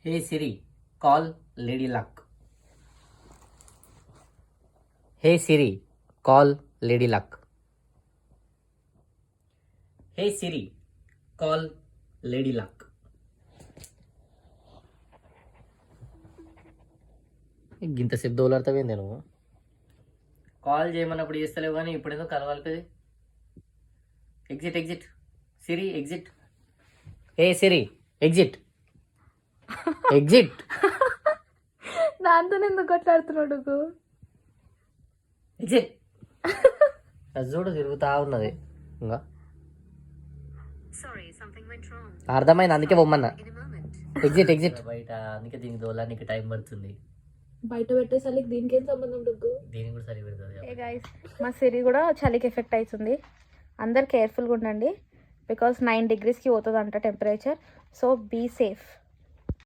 Hey Siri, call Lady Luck. Hey Siri, call Lady Luck. Hey Siri, call Lady Luck. గింతసేపు దోలాడతావేంది నువ్వు? Call చేయమన్నప్పుడు చేస్తలేవు కానీ ఇప్పుడు ఏదో కలవాలిపోయి. Exit సిరి exit. ఏ సిరి exit exit. దాంతో ఎందుకు కొట్లాడుతున్నాడు? Exit. అది చూడు తిరుగుతా ఉన్నది ఇంకా. అర్థమైంది, అందుకే పొమ్మన్నా. ఎగ్జిట్ బయట, అందుకే దీనికి దోలానికి టైం పడుతుంది. బయట పెట్టేసరికి దీనికి ఏం సంబంధం డొగ్గు? దీనికి కూడా సరి పెడుతుంది. గైస్, మా సిరి కూడా చలికి ఎఫెక్ట్ అవుతుంది. అందరు కేర్ఫుల్గా ఉండండి, బికాస్ 9 degreesకి పోతుంది అంట టెంపరేచర్. So be safe.